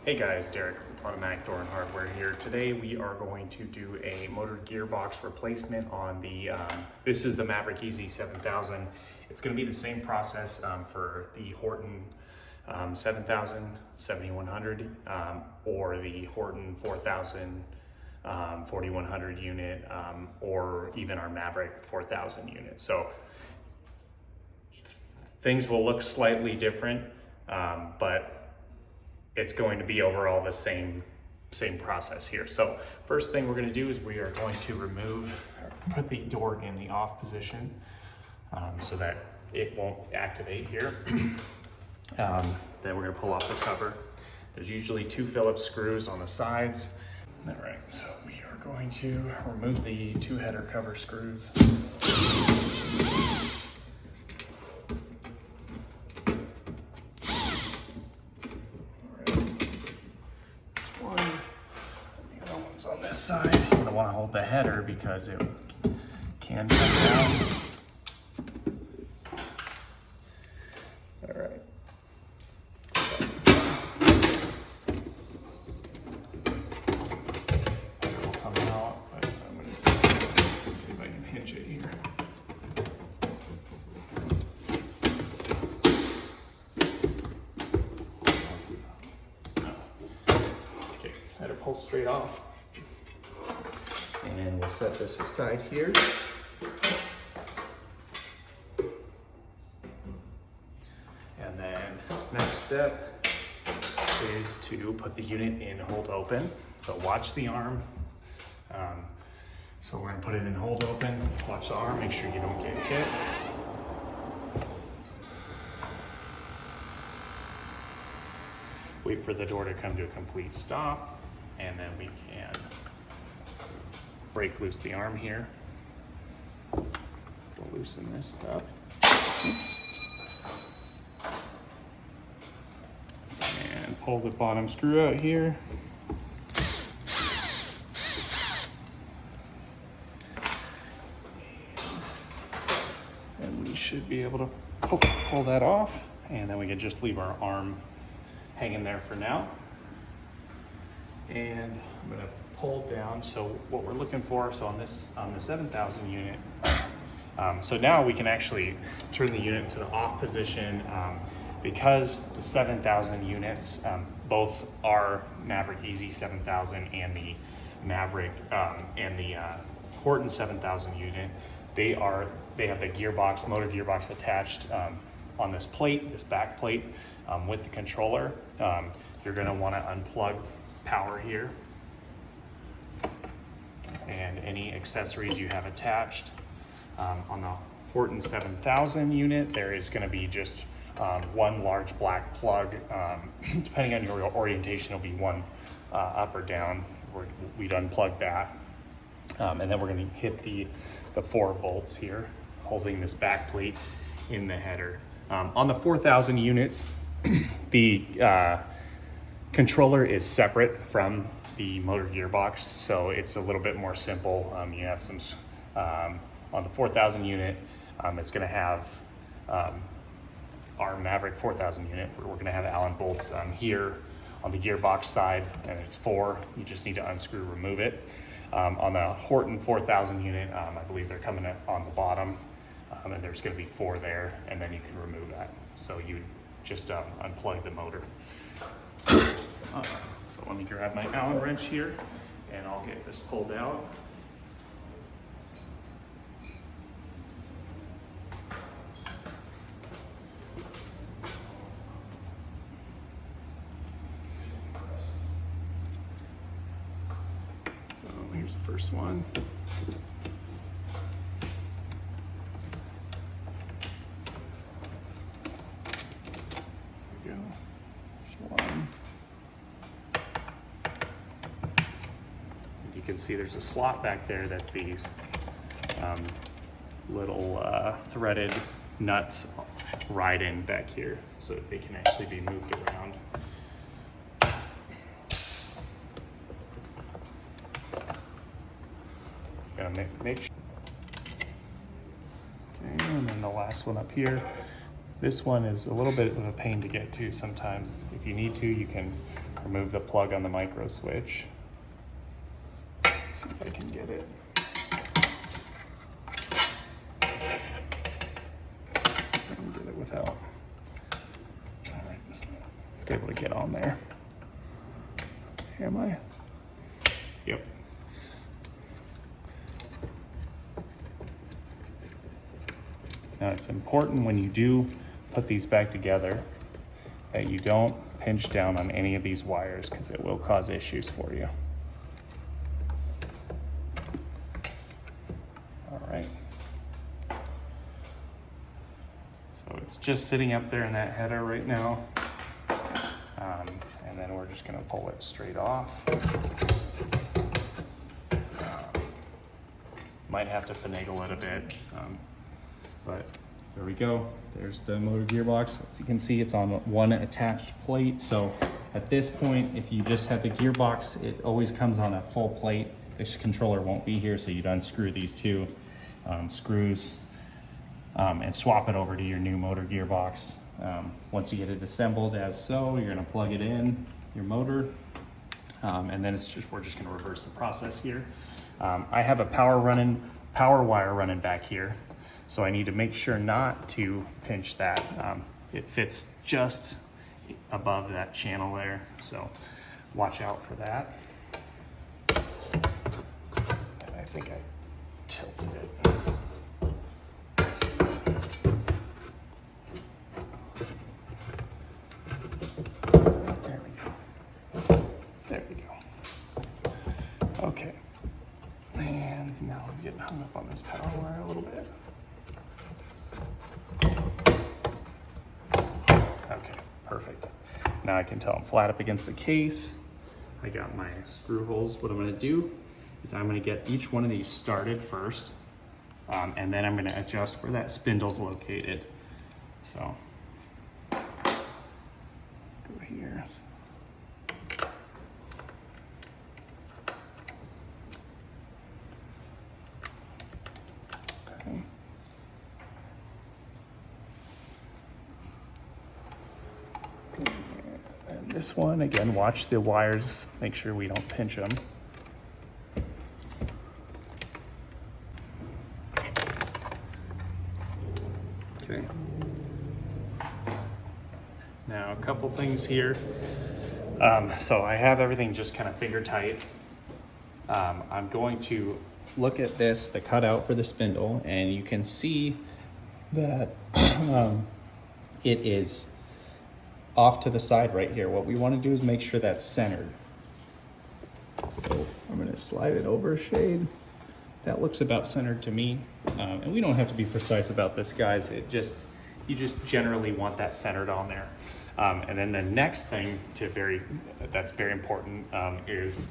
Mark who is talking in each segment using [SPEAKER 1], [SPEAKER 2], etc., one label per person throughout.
[SPEAKER 1] Hey guys, Derek with Automatic Door and Hardware here. Today we are going to do a motor gearbox replacement on the, this is the Maverick EZ7000. It's going to be the same process for the Horton 7000, 7100, or the Horton 4000, 4100 unit, or even our Maverick 4000 unit. So things will look slightly different, but it's going to be overall the same process here. So first thing we're going to do is we are going to put the door in the off position so that it won't activate here. Then we're going to pull off the cover. There's usually 2 Phillips screws on the sides. All right, so we are going to remove the 2 header cover screws. On this side, you're going to want to hold the header because it can come down. All right. It'll come out, but I'm going to see if I can hinge it here. Okay, header pull straight off. And we'll set this aside here. And then next step is to put the unit in hold open. So watch the arm. So we're gonna put it in hold open, watch the arm, make sure you don't get hit. Wait for the door to come to a complete stop, and then we can break loose the arm here. We'll loosen this up. Oops. And pull the bottom screw out here. And we should be able to pull that off. And then we can just leave our arm hanging there for now. And I'm gonna pull down. So what we're looking for, so on the 7000 unit, so now we can actually turn the unit into the off position because the 7000 units, both our Maverick EZ7000 and the Maverick and the Horton 7000 unit, they have the gearbox, motor gearbox attached on this plate, this back plate with the controller. You're going to want to unplug power here and any accessories you have attached. On the Horton 7000 unit, there is going to be just one large black plug. Depending on your orientation, it'll be one up or down. We'd unplug that. And then we're going to hit the 4 bolts here, holding this back plate in the header. On the 4000 units, the controller is separate from the motor gearbox, so it's a little bit more simple. You have some on the 4000 unit, it's going to have our Maverick 4000 unit. We're going to have Allen bolts here on the gearbox side, and it's 4. You just need to unscrew, remove it. On the Horton 4000 unit, I believe they're coming on the bottom, and there's going to be 4 there, and then you can remove that. So you just unplug the motor. So let me grab my Allen wrench here and I'll get this pulled out. So here's the first one. There we go. There's one. You can see there's a slot back there that these little threaded nuts ride in back here so that they can actually be moved around. Gotta make sure. Okay, and then the last one up here. This one is a little bit of a pain to get to sometimes. If you need to, you can remove the plug on the micro switch. Let's see if I can get it. I can get it without. All right, I was able to get on there. Am I? Yep. Now it's important when you do put these back together that you don't pinch down on any of these wires because it will cause issues for you. All right. So it's just sitting up there in that header right now. And then we're just gonna pull it straight off. Might have to finagle it a bit, but there we go. There's the motor gearbox. As you can see, it's on one attached plate. So at this point, if you just have the gearbox, it always comes on a full plate. This controller won't be here, so you'd unscrew these two screws and swap it over to your new motor gearbox. Once you get it assembled as so, you're gonna plug it in, your motor, and then we're just gonna reverse the process here. I have a power wire running back here, so I need to make sure not to pinch that. It fits just above that channel there, so watch out for that. And I think I tilted it. Let's see. There we go. There we go. Okay. And now I'm getting hung up on this power wire a little bit. Okay, perfect. Now I can tell I'm flat up against the case. I got my screw holes. What I'm gonna do is I'm gonna get each one of these started first, and then I'm gonna adjust where that spindle's located. So, go here. Okay. And this one, again, watch the wires, make sure we don't pinch them. Okay. Now, a couple things here. So I have everything just kind of finger tight. I'm going to look at this, the cutout for the spindle, and you can see that it is off to the side right here. What we want to do is make sure that's centered. So I'm going to slide it over a shade. That looks about centered to me. And we don't have to be precise about this, guys. You just generally want that centered on there. And then the next thing that's very important is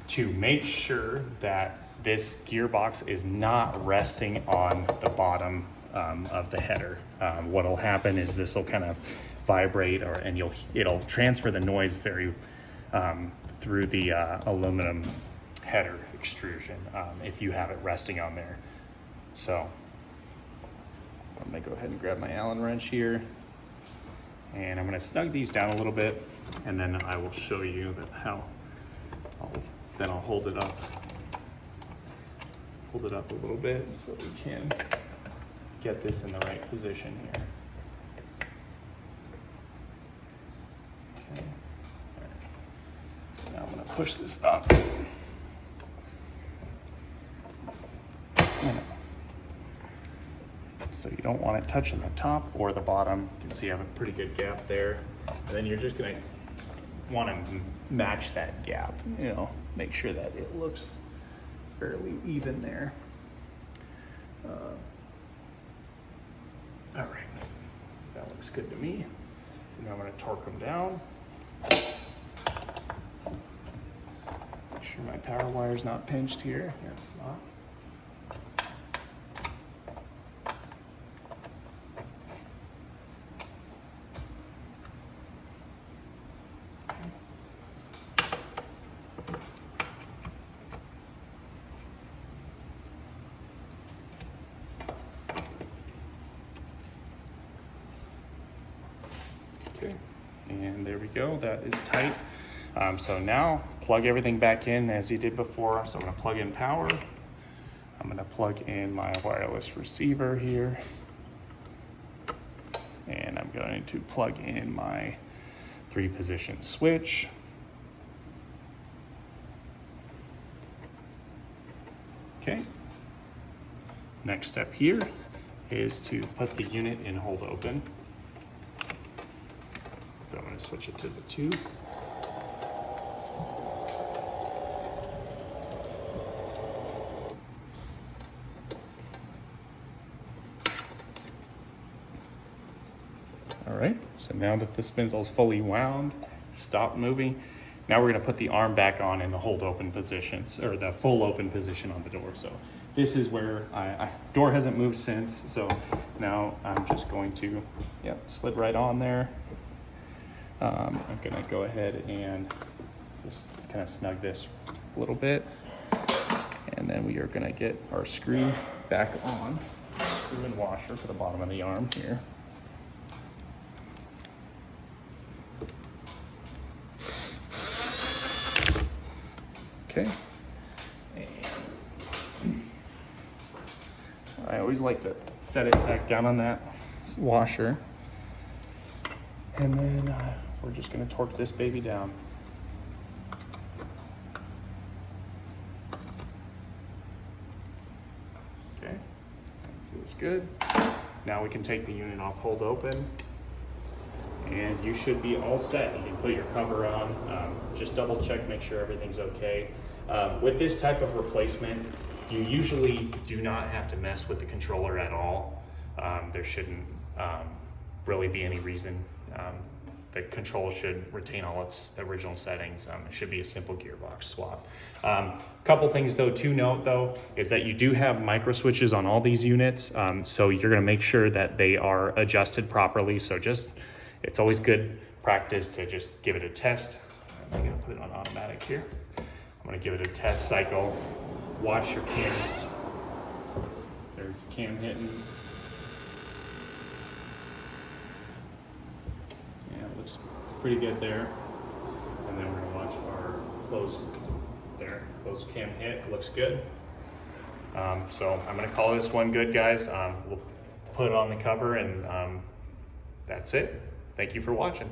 [SPEAKER 1] to make sure that this gearbox is not resting on the bottom of the header. What'll happen is this will kind of vibrate, and it'll transfer the noise very through the aluminum header extrusion if you have it resting on there. So I'm gonna go ahead and grab my Allen wrench here, and I'm gonna snug these down a little bit, and then I will show you how. Then I'll hold it up a little bit so we can get this in the right position here. Okay. All right. So now I'm going to push this up. So you don't want it touching the top or the bottom. You can see I have a pretty good gap there. And then you're just going to want to match that gap, make sure that it looks fairly even there. All right, that looks good to me. So now I'm going to torque them down. Make sure my power wire's not pinched here. Yeah, it's not. Okay, And there we go, that is tight. So now plug everything back in as you did before. So I'm gonna plug in power. I'm gonna plug in my wireless receiver here. And I'm going to plug in my 3-position switch. Okay. Next step here is to put the unit in hold open. So I'm going to switch it to the 2. All right, so now that the spindle is fully wound, stop moving. Now we're going to put the arm back on in the hold open positions, or the full open position on the door. So this is where door hasn't moved since. So now I'm just going to, slid right on there. I'm going to go ahead and just kind of snug this a little bit. And then we are going to get our screw back on, screw and washer for the bottom of the arm here. Okay, and I always like to set it back down on that washer, and then we're just going to torque this baby down. Okay, feels good. Now we can take the unit off hold open, and you should be all set. You can put your cover on, just double check, make sure everything's okay. With this type of replacement, you usually do not have to mess with the controller at all. There shouldn't really be any reason. The control should retain all its original settings. It should be a simple gearbox swap. Couple things though to note though, is that you do have micro switches on all these units. So you're gonna make sure that they are adjusted properly. So it's always good practice to just give it a test. I'm gonna put it on automatic here. I'm gonna give it a test cycle. Watch your cams. There's the cam hitting. Yeah, it looks pretty good there. And then we're gonna watch our closed cam hit. It looks good. So I'm gonna call this one good, guys. We'll put it on the cover, and that's it. Thank you for watching.